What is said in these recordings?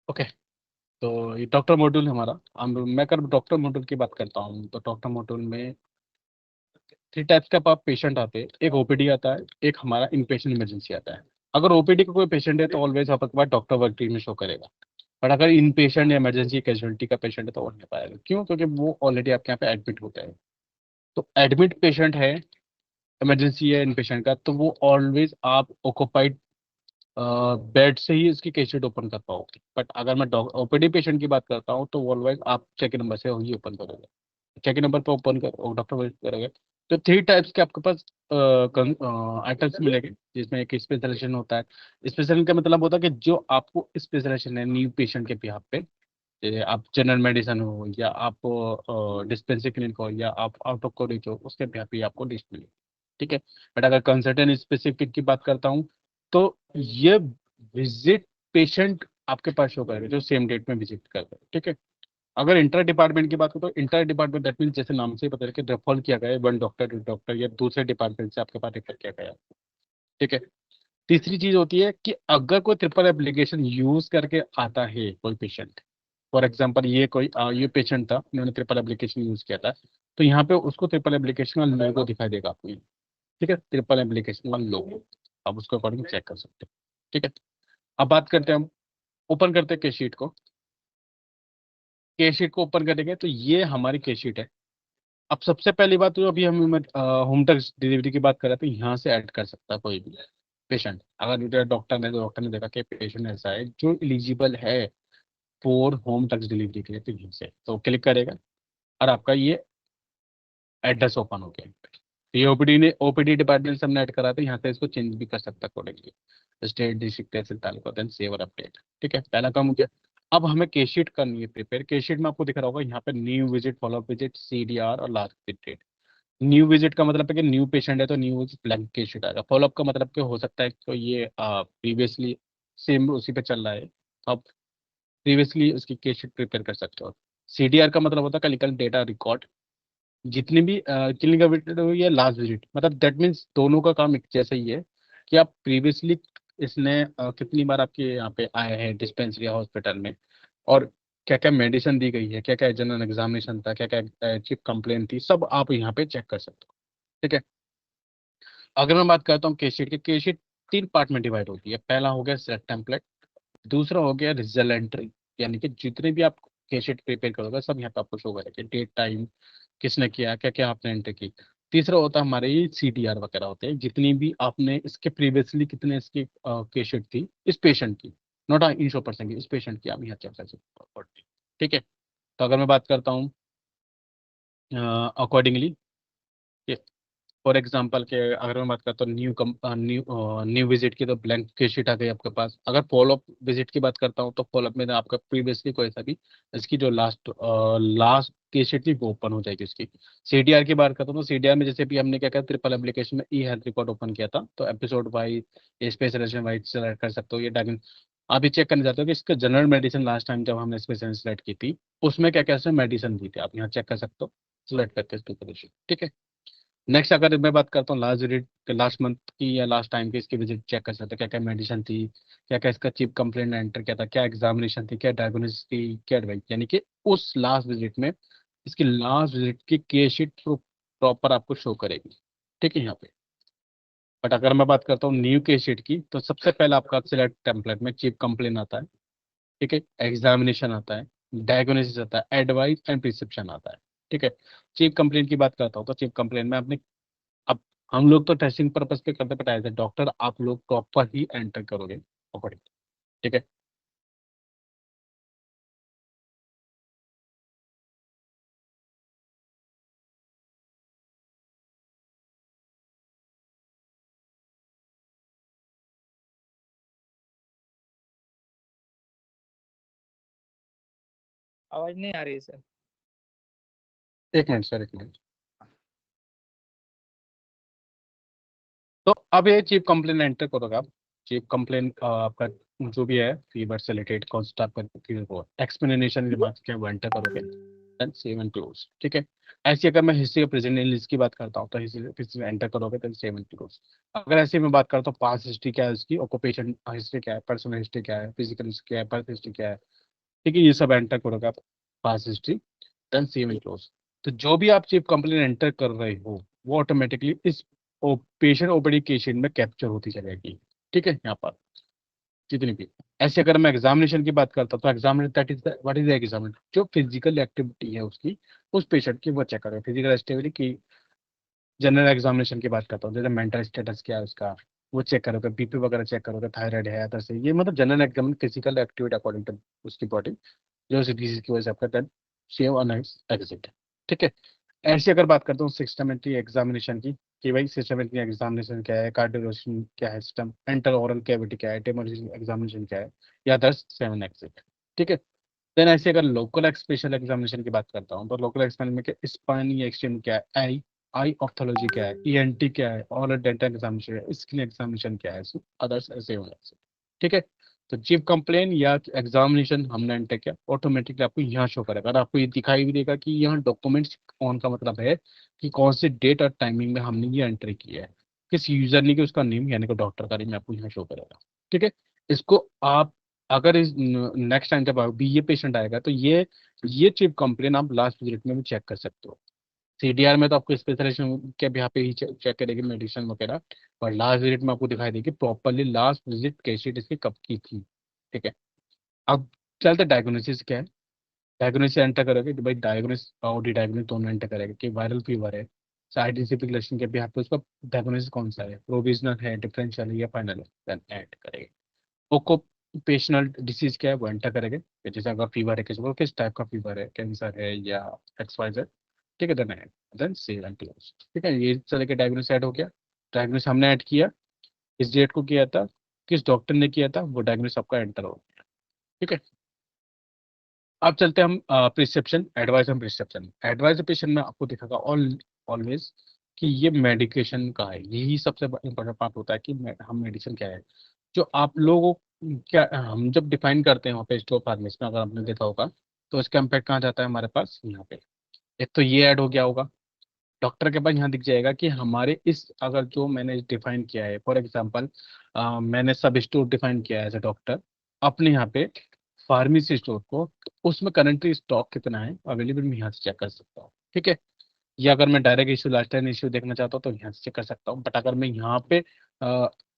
Okay. तो ये doctor module हमारा, हम मैं कर डॉक्टर मॉड्यूल की बात करता हूँ। तो डॉक्टर मॉड्यूल में 3 टाइप्स का आप पेशेंट आते हैं। एक ओपीडी आता है, एक हमारा इनपेशेंट इमरजेंसी आता है। अगर ओपीडी का कोई पेशेंट है तो ऑलवेज आपके पास डॉक्टर वर्क टीम में शो करेगा। बट अगर इनपेशेंट या इमरजेंसी कैजुअलिटी का पेशेंट है तो वो नहीं पाएगा। क्यों? क्योंकि वो ऑलरेडी आपके यहाँ पे एडमिट होता है। तो एडमिट पेशेंट है, इमरजेंसी है इनपेशेंट का, तो वो ऑलवेज आप ऑक्यूपाइड बेड से ही इसकी केस शीट ओपन कर पाओगे। बट अगर मैं ओपीडी पेशेंट की बात करता हूँ तो ऑलवेज आप चेक नंबर से ही ओपन करोगे। चेक नंबर पे ओपन कर डॉक्टर विजिट करोगे। तो 3 टाइप्स के आपके पास आइटम्स मिलेंगे, जिसमें एक स्पेशलाइजेशन होता है। स्पेशलाइजेशन का मतलब होता है कि जो आपको स्पेशलाइजेशन है न्यू पेशेंट के बिहाफ पे, जैसे आप जनरल मेडिसिन हो या आप डिस्पेंसरी क्लिनिक हो या आप आउट ऑफ कवरेज हो, उसके बिहाफ पे आपको लिस्ट मिलेगी। ठीक है। बट अगर कंसल्टेंट स्पेसिफिक की बात करता हूँ तो ये विजिट पेशेंट आपके पास शो करेगा जो सेम डेट में विजिट करता है। ठीक है। अगर इंटर डिपार्टमेंट की बात करें तो इंटर डिपार्टमेंट दैट मीन जैसे नाम से ही पता है कि रेफर किया गया है वन डॉक्टर टू डॉक्टर या दूसरे डिपार्टमेंट से आपके पास रेफर किया गया है। ठीक है। तीसरी चीज होती है कि अगर कोई ट्रिपल एप्लीकेशन यूज करके आता है कोई पेशेंट, फॉर एग्जांपल ये कोई ये पेशेंट था, उन्होंने ट्रिपल एप्लीकेशन यूज किया था, तो यहाँ पे उसको ट्रिपल एप्लीकेशन का लोगो दिखाई देगा आपको। ठीक है, ट्रिपल एप्लीकेशन का लोगो आप उसको अकॉर्डिंग चेक कर सकते हैं। ठीक है। अब बात करते हैं, हम ओपन करते हैं केस शीट को। केस शीट को ओपन करेंगे तो ये हमारी केस शीट है। अब सबसे पहली बात तो अभी हम होम टच डिलीवरी की बात कर रहे थे, यहाँ से ऐड कर सकता है कोई भी पेशेंट। अगर डॉक्टर ने देखा कि पेशेंट ऐसा है जो एलिजिबल है फॉर होम टच डिलीवरी के लिए, तो यहाँ से तो क्लिक करेगा और आपका ये एड्रेस ओपन हो गया। तो ये ओपीडी डिपार्टमेंट से हमने ऐड करा था, यहाँ से इसको चेंज भी कर सकता है अकॉर्डिंगली। स्टेट डिस्ट्रिक्ट तहसील तालुका देन सेव और अपडेट। ठीक है, पहला काम हो गया। अब हमें केस शीट करनी है प्रिपेयर। केस शीट में आपको दिख रहा होगा यहाँ पे new visit, follow up visit, CDR और लास्ट विजिट। न्यू विजिट का मतलब है कि न्यू पेशेंट है तो न्यू ब्लैंक केस शीट आएगा। फॉलोअप का मतलब कि हो सकता है तो ये प्रीवियसली सेम उसी पे चल रहा है, तो आप प्रीवियसली उसकी केस शीट प्रिपेयर कर सकते हो। सीडीआर का मतलब होता है क्लिनिकल डेटा रिकॉर्ड, जितनी भी क्लिनिकल विजिट हुई है लास्ट विजिट, मतलब दैट मीन्स दोनों का काम एक जैसा ही है कि आप प्रीवियसली इसने कितनी बार आपके यहाँ पे आए हैं डिस्पेंसरी या हॉस्पिटल में, और क्या क्या मेडिसिन दी गई है, क्या क्या जनरल एग्जामिनेशन था, क्या क्या चिप कंप्लेन थी, सब आप यहाँ पे चेक कर सकते हो। ठीक है। अगर मैं बात करता हूँ केस शीट की, केस शीट 3 पार्ट में डिवाइड होती है। पहला हो गया सेट टेम्पलेट, दूसरा हो गया रिजल्ट एंट्री, यानी कि जितने भी आप केस शीट प्रिपेयर करोगे सब यहाँ पे आपको शो करेगा, डेट टाइम, किसने किया, क्या क्या आपने एंट्री की। तीसरा होता है हमारे ये सीडीआर वगैरह होते हैं, जितनी भी आपने इसके प्रीवियसली कितने इसकी केस शीट थी इस पेशेंट की, नॉट इंश्योर पर्सन की, इस पेशेंट की आप यहाँ चेक कर सकते हो। ठीक है। तो अगर मैं बात करता हूँ अकॉर्डिंगली, फॉर एग्जाम्पल के अगर मैं बात करता हूँ न्यू विजिट की, तो ब्लैंक केस शीट आ गई आपके पास। अगर फॉलोअप विजिट की बात करता हूँ तो फॉलोअप में आपका प्रीवियसली कोई सा भी इसकी जो लास्ट केस शीट थी वो ओपन हो जाएगी उसकी। सीडीआर की बात करता हूँ तो सीडीआर में जैसे भी हमने क्या किया, ट्रिपल एप्लीकेशन में ई हेल्थ रिकॉर्ड ओपन किया था, तो episode wise specialisation wise select कर सकते हो। ये डायग्न आप ये चेक करना चाहते हो कि इसका जनरल मेडिसिन लास्ट टाइम जब हमने स्पेशल सेलेक्ट की थी उसमें क्या क्या मेडिसिन दी थी, आप यहाँ चेक कर सकते हो सिलेक्ट करके स्पेशलाइजेशन। ठीक है। नेक्स्ट अगर मैं बात करता हूँ लास्ट विजिट, लास्ट मंथ की या लास्ट टाइम की इसकी विजिट चेक कर सकते हैं, क्या क्या मेडिसिन थी, क्या क्या इसका चीफ कंप्लेंट एंटर किया था, क्या एग्जामिनेशन थी, क्या डायग्नोसिस थी, क्या एडवाइस, यानी कि उस लास्ट विजिट में इसकी लास्ट विजिट की केस शीट प्रॉपर आपको शो करेगी। ठीक है यहाँ पे। बट अगर मैं बात करता हूँ न्यू केस शीट की, तो सबसे पहले आपका सिलेक्ट टेम्पलेट में चीफ कंप्लेंट आता है। ठीक है। एग्जामिनेशन आता है, डायग्नोसिस आता है, एडवाइस एंड प्रिस्क्रिप्शन आता है। ठीक है। चीफ कंप्लेंट की बात करता हूँ तो चीफ कंप्लेंट में आपने, अब हम लोग तो टेस्टिंग पर्पज पे करते बताए थे, डॉक्टर आप लोग प्रॉपर ही एंटर करोगे अकॉर्डिंग। ठीक है। आवाज नहीं आ रही है सर। एक मिनट सर, एक मिनट। तो अब ये चीफ कंप्लेन एंटर करोगे आप। चीफ कंप्लेन आपका जो भी है फीवर से रिलेटेड कौन सा आपका एक्सप्लेनेशन रिमार्क्स क्या है वो एंटर करोगे। Save and close. ठीक है, ऐसे अगर मैं हिस्ट्री प्रेजेंट लिस्ट की बात करता हूँ तो हिस्ट्री एंटर करोगे तो सेव एंड क्लोज। अगर ऐसे मैं बात करता हूँ पास्ट हिस्ट्री क्या है उसकी, ऑक्यूपेशन हिस्ट्री क्या है, पर्सनल हिस्ट्री क्या है, फिजिकल हिस्ट्री क्या है, बर्थ हिस्ट्री क्या है, ठीक है, ये सब एंटर करोगे आप past history, then save and close. तो जो भी आप चीफ कंप्लेन एंटर कर रहे हो वो ऑटोमेटिकली इस पेशेंट ओपीडी केशन में कैप्चर होती चलेगी। ठीक है, यहाँ पर जितनी भी। ऐसे अगर मैं एग्जामिनेशन की बात करता हूँ तो examination that is what is the examination, जो फिजिकल एक्टिविटी है उसकी, उस पेशेंट की वो चेक करें, फिजिकल एक्टिविटी की। जनरल एग्जामिनेशन की बात करता हूँ, जैसे मेंटल स्टेटस क्या है उसका, वो चेक करोगे, बीपी वगैरह चेक करोगे, थायराइड है अदर से, ये मतलब general exam physical activity according to उसकी बॉडी, जो उस डिजीज की वजह से आपका दैट सेव ऑन एग्जिट। ठीक है, ऐसी अगर बात करता हूँ सिस्टमेटिक एग्जामिनेशन की, कि भाई सिस्टमेटिक एग्जामिनेशन क्या है, कार्डियोलॉजी क्या है, सिस्टम एंटर ओरल कैविटी क्या है, टेमोलॉजी एग्जामिनेशन क्या है, या दस सेवन एग्जिट। ठीक है, देन ऐसे अगर लोकल स्पेशल एग्जामिनेशन की बात करता हूँ तो लोकल एक्सपेरिमेंट में क्या, स्पाइनी एक्सचेंज क्या है, आई आई ऑप्थोलॉजी क्या है, ईएनटी क्या है, और डेंटल एग्जामिनेशन है, स्किन एग्जामिनेशन क्या है, अदर्स ऐसे होंगे। ठीक है, तो चीफ कंप्लेन या एग्जामिनेशन हमने एंटर किया, ऑटोमेटिकली आपको यहाँ शो करेगा, और आपको ये दिखाई भी देगा कि यहाँ डॉक्यूमेंट्स ऑन का मतलब है कि कौन से डेट और टाइमिंग में हमने ये एंट्री किया है, किस यूजर ने, कि उसका नेम यानी कि डॉक्टर का नेम आपको यहाँ शो करेगा। ठीक है, इसको आप अगर इस नेक्स्ट टाइम जब भी ये पेशेंट आएगा तो ये चिप कंप्लेन आप लास्ट विजिट में भी चेक कर सकते हो। सीडीआर में तो आपको स्पेशलाइजेशन के भी यहाँ पे ही चेक करेगी मेडिसिन वगैरह, और लास्ट विजिट में आपको दिखाई देगी प्रॉपरली लास्ट विजिट कैसी इसकी कब की थी। ठीक है, अब चलते डायग्नोसिस क्या है। डायग्नोसिस एंटर करोगे तो भाई डायग्नोसिस और डी डायग्नोसिस दोनों एंटर करेगा कि वायरल फीवर है, साइंटिफिक लक्षण के भी यहाँ पे उसका डायग्नोसिस कौन सा है, प्रोविजनल है, डिफरेंशियल है, या फाइनल है, देन ऐड करेगा। ओक्यूपेशनल डिसीज क्या है वो एंटर करेंगे, कि जैसे अगर फीवर है किसी को, किस टाइप का फीवर है, कैंसर है या एक्सवाइजर। ठीक है, देन सेव एंड क्लोज। ठीक है, ये तरह के डायग्नोस ऐड हो गया। डायग्नोस हमने ऐड किया, किस डेट को किया था, किस डॉक्टर ने किया था, वो डायग्नोस आपका एंटर हो गया। ठीक है, अब चलते हैं हम prescription advice and prescription. Advice patient में आपको दिखेगा ऑलवेज कि ये मेडिकेशन का है, यही सबसे इंपॉर्टेंट पार्ट होता है कि हम मेडिसिन क्या है, जो आप लोगों क्या हम जब डिफाइन करते हैं वहाँ पे स्टोर फार्मेसी में, अगर आपने देखा होगा तो इसका इम्पैक्ट कहाँ जाता है हमारे पास, यहाँ पे। एक तो ये ऐड हो गया होगा, डॉक्टर के पास यहाँ दिख जाएगा कि हमारे इस अगर जो मैंने डिफाइन किया है, फॉर एग्जांपल मैंने सब स्टोर डिफाइन किया है एज ए डॉक्टर अपने यहाँ पे फार्मेसी स्टोर को, उसमें करंटली स्टॉक कितना है अवेलेबल, मैं यहाँ से चेक कर सकता हूँ। ठीक है, या अगर मैं direct issue last time issue देखना चाहता हूँ तो यहाँ से चेक कर सकता हूँ, बट अगर मैं यहाँ पे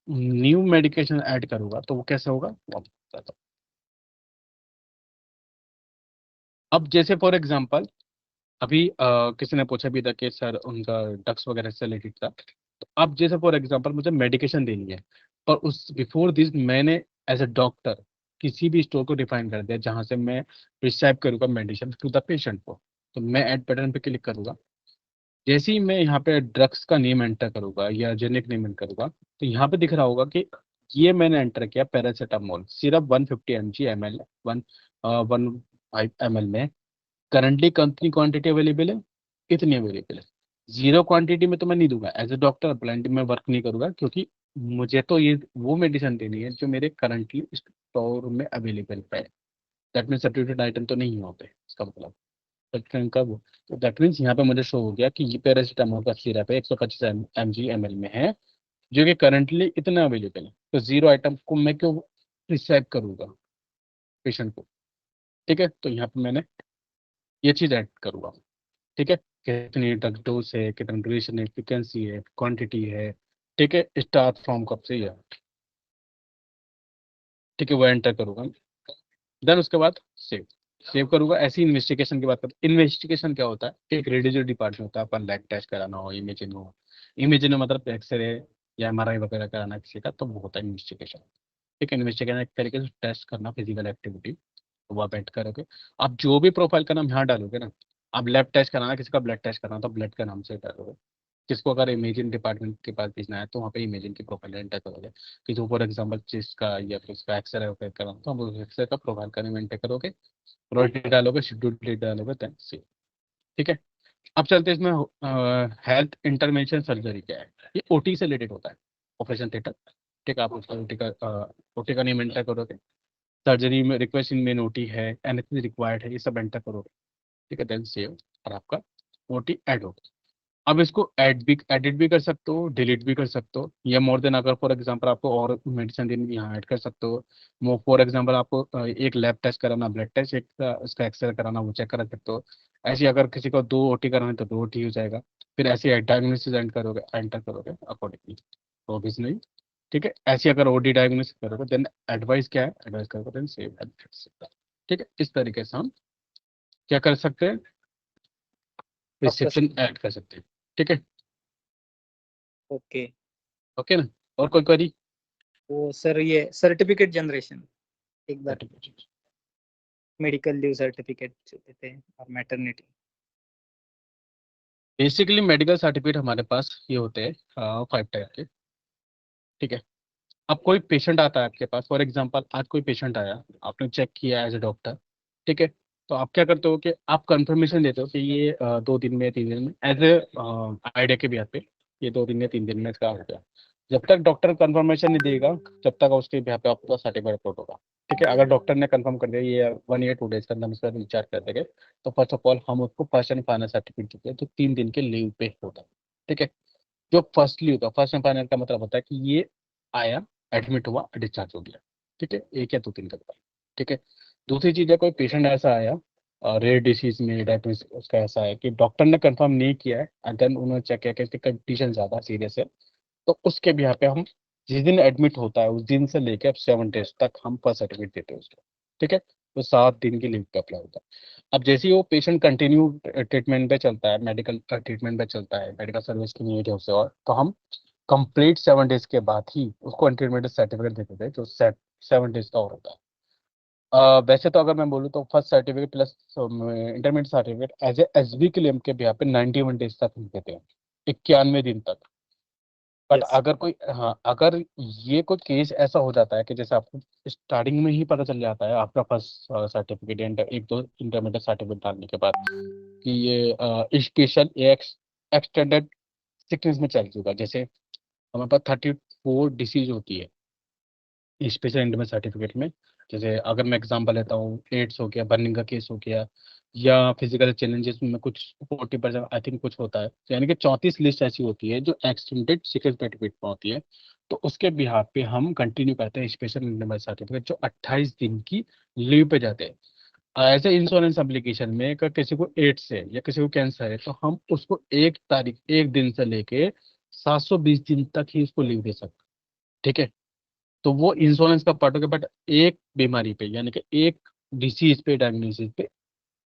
न्यू मेडिकेशन ऐड करूंगा तो वो कैसे होगा वो आपको बताता हूँ। अब जैसे फॉर एग्जांपल अभी किसी ने पूछा भी था कि सर उनका ड्रग्स वगैरह से रिलेटेड था, तो अब जैसे फॉर एग्जांपल मुझे मेडिकेशन देनी है, और उस बिफोर दिस मैंने एज ए डॉक्टर किसी भी स्टोर को डिफाइन कर दिया जहां से मैं प्रिस्क्राइब करूंगा मेडिसिन टू द पेशेंट को, तो मैं ऐड बटन पे क्लिक करूंगा। जैसे ही मैं यहाँ पे ड्रग्स का नेम एंटर करूंगा या जेनिक नेम एंटर करूंगा तो यहाँ पे दिख रहा होगा कि ये मैंने एंटर किया पैरासीटामोल सिर्फ 150 mg वन 1 5 ml में, करंटली कंपनी क्वांटिटी अवेलेबल है, कितनी अवेलेबल है, जीरो क्वांटिटी में तो मैं नहीं दूंगा, एज ए डॉक्टर ब्लाइंड में वर्क नहीं करूंगा, क्योंकि मुझे तो ये वो मेडिसिन देनी है जो मेरे करंटली स्टोर में अवेलेबल है। दैट मीन सब्स्टिट्यूटेड आइटम तो नहीं होते इसका मतलब। कब, तो दैट मीन्स यहाँ पे मुझे शो हो गया कि ये पैरासीटामोल का सिरप है 125 mg में है, जो कि करंटली इतना अवेलेबल है, तो जीरो आइटम को मैं क्यों प्रिस्क्राइब करूंगा पेशेंट को। ठीक है, तो यहाँ पे मैंने ये चीज ऐड करूंगा। ठीक है, कितनी ड्रग डोज है, कितना ड्यूरेशन है, फ्रिक्वेंसी है, क्वांटिटी है। ठीक है, स्टार्ट फ्रॉम कब से है। ठीक है, वो एंटर करूंगा। देन उसके बाद सेव सेव करूंगा। ऐसी इन्वेस्टिगेशन की बात करते हैं। इन्वेस्टिगेशन क्या होता है, एक रेडियोलॉजी डिपार्टमेंट होता है, अपन लैब टेस्ट कराना हो, इमेजिंग हो, इमेजिंग में मतलब एक्सरे या एमआरआई वगैरह कराना किसी का, तो वो होता है इन्वेस्टिगेशन। ठीक है, इन्वेस्टिगेशन एक तरीके से टेस्ट करना फिजिकल एक्टिविटी, तो वो आप ऐड करोगे। आप जो भी प्रोफाइल का नाम यहाँ डालोगे ना, आप ब्लड टेस्ट कराना, किसी का ब्लड टेस्ट कराना तो ब्लड का नाम से डालोगे, किसको अगर इमेजिंग डिपार्टमेंट के पास भेजना है तो वहाँ पे इमेजिंग की प्रोफाइल एंटर करोगे, कि जो फॉर एग्जाम्पल चेस्ट का या फिर उसका एक्सरे वगैरह कराना तो हम एक्सरे का प्रोफाइल का नाम एंटर करोगे, प्रोडक्ट डालोगे, शेड्यूल डेट डालोगे, देन से। ठीक है, अब चलते हैं इसमें हेल्थ इंटरवेंशन सर्जरी क्या है। ये ओटी से रिलेटेड होता है, ऑपरेशन थिएटर। ठीक है, आप उसका ओटी का नेम एंटर करोगे, सर्जरी में रिक्वेस्ट इन मेन ओटी है, एनेस्थीसिया रिक्वायर्ड है, ये सब एंटर करोगे। ठीक है, देन सेव, और आपका ओटी ऐड हो। अब इसको एडिट भी कर सकते हो, डिलीट भी कर सकते हो, या मोर देन अगर फॉर एग्जांपल आपको और मेडिसिन देनी यहाँ ऐड कर सकते हो। फॉर एग्जांपल आपको एक लैब टेस्ट कराना, ब्लड टेस्ट, एक इसका एक्सरे कराना, वो चेक करा सकते हो। ऐसे अगर किसी को 2 ओटी कराना है तो 2 ओटी हो जाएगा। फिर ऐसे डायग्नोसिस एंटर करोगे अकॉर्डिंगली, तो ऑब्वियसली ठीक है। ऐसे अगर ओडी डायग्नोसिस करोगे देन एडवाइस क्या है, एडवाइस करोगे देन सेव। ठीक है, इस तरीके से हम क्या कर सकते हैं, आपका प्रिस्क्रिप्शन ऐड कर सकते हैं। ठीक है, ओके। ओके ना। और कोई क्वेरी? वो सर ये सर्टिफिकेट जनरेशन एक बार, मेडिकल लीव सर्टिफिकेट जो देते हैं और मैटरनिटी। बेसिकली मेडिकल सर्टिफिकेट हमारे पास ये होते हैं 5 टाइप के। ठीक है, अब कोई पेशेंट आता है आपके पास, फॉर एग्जांपल आज कोई पेशेंट आया, आपने चेक किया एज ए डॉक्टर। ठीक है, तो आप क्या करते हो कि आप कंफर्मेशन देते हो कि ये 2 दिन में, 3 दिन में, एज ए आइडिया के बिहार पे, ये 2 दिन में, 3 दिन में इसका हो गया। जब तक डॉक्टर कंफर्मेशन नहीं देगा, जब तक उसके बिहार पे आपका सर्टिफिकेट अपलोड होगा। ठीक है, अगर डॉक्टर ने कंफर्म कर दिया ये 1 या 2 डेज के अंदर इसका रिचार्ज कर देंगे, तो फर्स्ट ऑफ ऑल हम उसको फर्स्ट एंड फाइनल सर्टिफिकेट देते हैं, जो 3 दिन के लीव पे होता है। ठीक है, जो फर्स्टली होता है, फर्स्ट एंड फाइनल का मतलब होता है कि ये आया, एडमिट हुआ, डिस्चार्ज हो गया। ठीक है, 1 या 2 दिन का बाद। ठीक है, दूसरी चीज है, कोई पेशेंट ऐसा आया रेयर डिसीज में, डायबिटीज उसका ऐसा है कि डॉक्टर ने कंफर्म नहीं किया है, एंड देन उन्होंने चेक किया कि इसकी कंडीशन ज्यादा सीरियस है, तो उसके भी यहाँ पे हम जिस दिन एडमिट होता है उस दिन से लेकर अब 7 डेज तक हम फर्स्ट सर्टिफिकेट देते हैं उसको। ठीक है, तो 7 दिन की लीव पे अप्लाई होता है। अब जैसे ही वो पेशेंट कंटिन्यू ट्रीटमेंट पे चलता है, मेडिकल ट्रीटमेंट पे चलता है, मेडिकल सर्विस की नीड है उसे, और तो हम कंप्लीट 7 डेज के बाद ही उसको इंटरमीडिएट सर्टिफिकेट देते थे, जो 7 डेज का और होता है। वैसे तो अगर मैं बोलूँ तो first certificate plus intermediate certificate as A S B claim के भी यहाँ पे 91 डेज तक हम देते हैं, 91 दिन तक। But yes. अगर कोई, हाँ, अगर ये कोई केस ऐसा हो जाता है कि जैसे आपको स्टार्टिंग में ही पता चल जाता है आपका फर्स्ट सर्टिफिकेट, एक दो इंटरमीडिएट सर्टिफिकेट डालने के बाद, कि ये स्पेशल एक्सटेंडेड सिकनेस में चल चुका, जैसे हमारे पास 34 डिसीज होती है स्पेशल इंटरमीडिएट सर्टिफिकेट में। जैसे अगर मैं एग्जांपल लेता हूँ, एड्स हो गया, बर्निंग का केस हो गया, या फिजिकल चैलेंजेस में कुछ 40% आई थिंक कुछ होता है, तो यानी कि 34 लिस्ट ऐसी होती है जो एक्सटेंडेड सीक्रेट सर्टिफिकेट में होती है। तो उसके बिहार पे हम कंटिन्यू करते हैं स्पेशल इंटरमीडिएट सर्टिफिकेट, जो 28 दिन की लीव पे जाते हैं। एज ए इंश्योरेंस एप्लीकेशन में अगर किसी को एड्स है या किसी को कैंसर है, तो हम उसको 1 तारीख, 1 दिन से लेके 720 दिन तक ही उसको लीव दे सकते हैं। ठीक है, तो वो इंश्योरेंस का पार्ट हो गया, बट एक बीमारी पे, यानी कि एक डिसीज पे, डायग्नोसिस पे,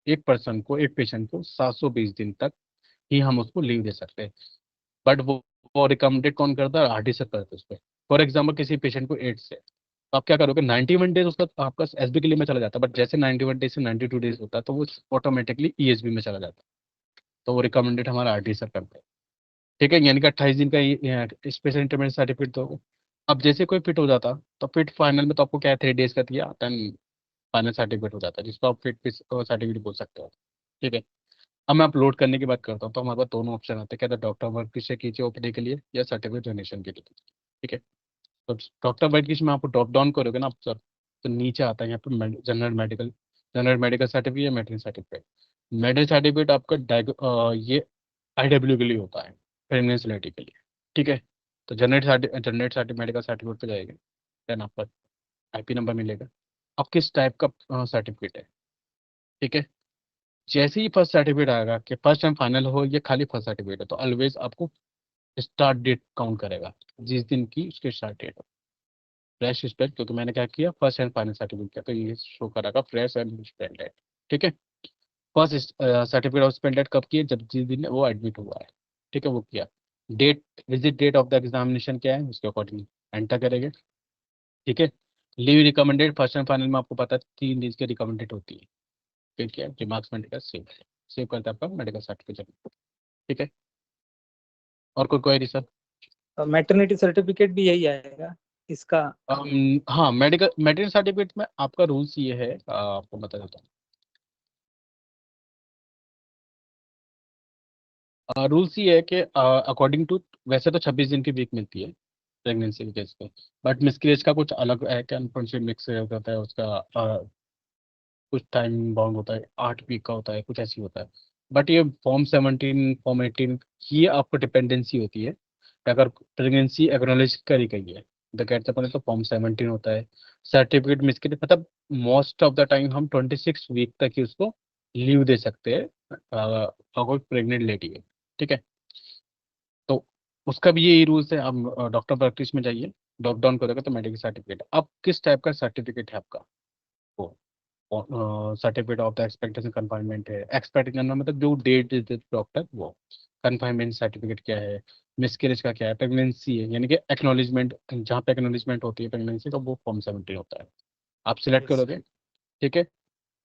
एक पर्सन को, एक पेशेंट को 720 दिन तक ही हम उसको लीव दे सकते हैं। बट वो रिकमेंडेड कौन करता है, आरटी सर करते हैं उस पर। फॉर एग्जाम्पल किसी पेशेंट को एड्स है, तो आप क्या करोगे, 91 डेज उसका आपका एसबी के लिए में चला जाता है, बट जैसे 91 डेज से 92 डेज होता है तो वो ऑटोमेटिकली ईएसबी में चला जाता है। तो वो रिकमेंडेड हमारा आरटी सर करते हैं। ठीक है, यानी कि 28 दिन का स्पेशल इंटरमीडिएट सर्टिफिकेट दोगे। अब जैसे कोई फिट हो जाता, तो फिट फाइनल में तो आपको क्या है, 3 डेज का दिया, देन फाइनल सर्टिफिकेट हो जाता है, जिसको आप फिट सर्टिफिकेट बोल सकते हो। ठीक है, अब मैं अपलोड करने की बात करता हूँ, तो हमारे पास दोनों ऑप्शन आते हैं, क्या, तो डॉक्टर वर्क से कीजिए ओपीडी के लिए, या सर्टिफिकेट जनरेशन के लिए। ठीक है, तो डॉक्टर वर्क में आपको ड्रॉप डाउन करोगे ना आप सर, तो नीचे आता है यहाँ पे जनरल मेडिकल सर्टिफिकेट या मेडिकल सर्टिफिकेट। मेडिकल सर्टिफिकेट आपका ये आईडब्ल्यू के लिए होता है, प्रेगनेंसी के लिए। ठीक है, तो जनरेट मेडिकल सर्टिफिकेट पे जाएगा, देन आपका आईपी नंबर मिलेगा, अब किस टाइप का सर्टिफिकेट है। ठीक है, जैसे ही फर्स्ट सर्टिफिकेट आएगा कि फर्स्ट एंड फाइनल हो, ये खाली फर्स्ट सर्टिफिकेट है, तो ऑलवेज आपको स्टार्ट डेट काउंट करेगा, जिस दिन की उसकी स्टार्ट डेट हो। फ्रेश स्पेल, क्योंकि मैंने क्या किया, फर्स्ट एंड फाइनल सर्टिफिकेट किया, तो ये शो करेगा फ्रेश एंड स्पेल डेट। ठीक है, first certificate of spell date कब किया, जब जिस दिन वो एडमिट हुआ है। ठीक है, वो किया। Date, visit date of the examination क्या है, उसके अकॉर्डिंग एंटर करेंगे। ठीक है, leave recommended first and final में आपको पता है 3 दिन की रिकमेंडेड होती है। फिर क्या, रिमार्क्स मेडिकल सेव, सेव करता है आपका मेडिकल सर्टिफिकेट। ठीक है, और कोई क्वेरी सर? मैटरनिटी सर्टिफिकेट भी यही आएगा इसका? हाँ, मेडिकल सर्टिफिकेट में आपका रूल्स ये है, आपको बता देता हूँ। रूल्स ये है कि अकॉर्डिंग टू, वैसे तो 26 दिन की वीक मिलती है प्रेगनेंसी के केस पे, बट मिसकैरेज का कुछ अलग है, क्या, अनफॉर्चुनेट मिक्स हो जाता है उसका कुछ टाइम बाउंड होता है, 8 वीक का होता है, कुछ ऐसी होता है। बट ये फॉर्म 17, फॉर्म 18, ये आपको डिपेंडेंसी होती है कि अगर प्रेगनेंसी एक्नॉलेज करी गई है तो कहते हैं तो फॉर्म 17 होता है। सर्टिफिकेट मिस के मतलब मोस्ट ऑफ द टाइम हम 26 वीक तक ही उसको लीव दे सकते हैं अगर प्रेग्नेंट लेडी है। ठीक है, तो उसका भी यही रूल्स है। आप डॉक्टर प्रैक्टिस में जाइए, डॉक डाउन करोगे तो मेडिकल सर्टिफिकेट। अब किस टाइप का सर्टिफिकेट है आपका? वो certificate of the expectation confinement है। एक्सपेक्टेशन मतलब जो डेट देते डॉक्टर वो। कन्फाइनमेंट सर्टिफिकेट क्या है? मिसकैरेज का क्या है? प्रेगनेंसी है यानी कि एक्नॉलेजमेंट, जहाँ पे एक्नॉलेजमेंट होती है प्रेगनेंसी का, वो फॉर्म 17 होता है। आप सिलेक्ट Yes. करोगे, ठीक है।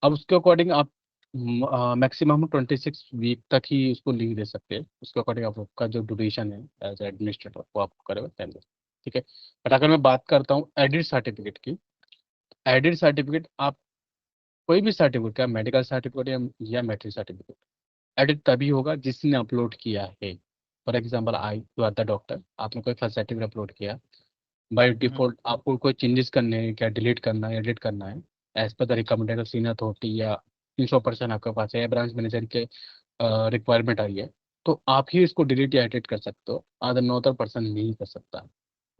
अब उसके अकॉर्डिंग आप मैक्सिमम 26 वीक तक ही उसको लीव दे सकते हैं। उसके अकॉर्डिंग आपका जो ड्यूरेशन है एज एडमिनिस्ट्रेटर वो आपको करेगा 10 दिन। ठीक है, बट अगर मैं बात करता हूँ एडिड सर्टिफिकेट की, एडिड सर्टिफिकेट आप कोई भी सर्टिफिकेट का, मेडिकल सर्टिफिकेट या मैट्रिक सर्टिफिकेट, एडिट तभी होगा जिसने अपलोड किया है। For example I you are the doctor, आपने कोई फर्स्ट सर्टिफिकेट अपलोड किया, बाय Mhm. डिफॉल्ट आपको कोई चेंजेस करने हैं क्या, डिलीट करना है, एडिट करना है, as per the recommended senior authority या 300% आपके पास है या ब्रांच मैनेजर के रिक्वायरमेंट आई है, तो आप ही इसको डिलीट या एडिट कर सकते हो। अदर नो अदर पर्सन नहीं कर सकता।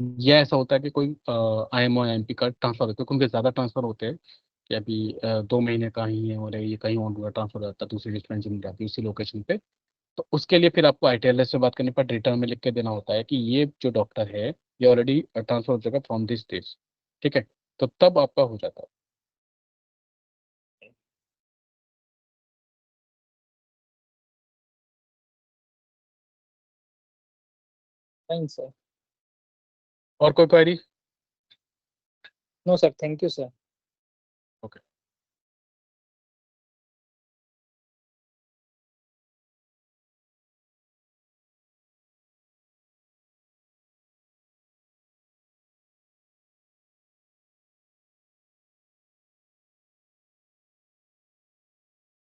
यह ऐसा होता है कि कोई IMO या MP का ट्रांसफर होता है, क्योंकि ज़्यादा ट्रांसफर होते हैं कि अभी 2 महीने का ही है और ये कहीं और ट्रांसफर हो जाता है, दूसरी डिस्पेंसरी में जाती है उसी लोकेशन पे। तो उसके लिए फिर आपको ITLS से बात करनी पर रिटर्न में लिख के देना होता है कि ये जो डॉक्टर है ये ऑलरेडी ट्रांसफर हो चुका फ्रॉम दिस स्टेज। ठीक है, तो तब आपका हो जाता है। Fine, sir. और कोई query? No, sir. Thank you, sir.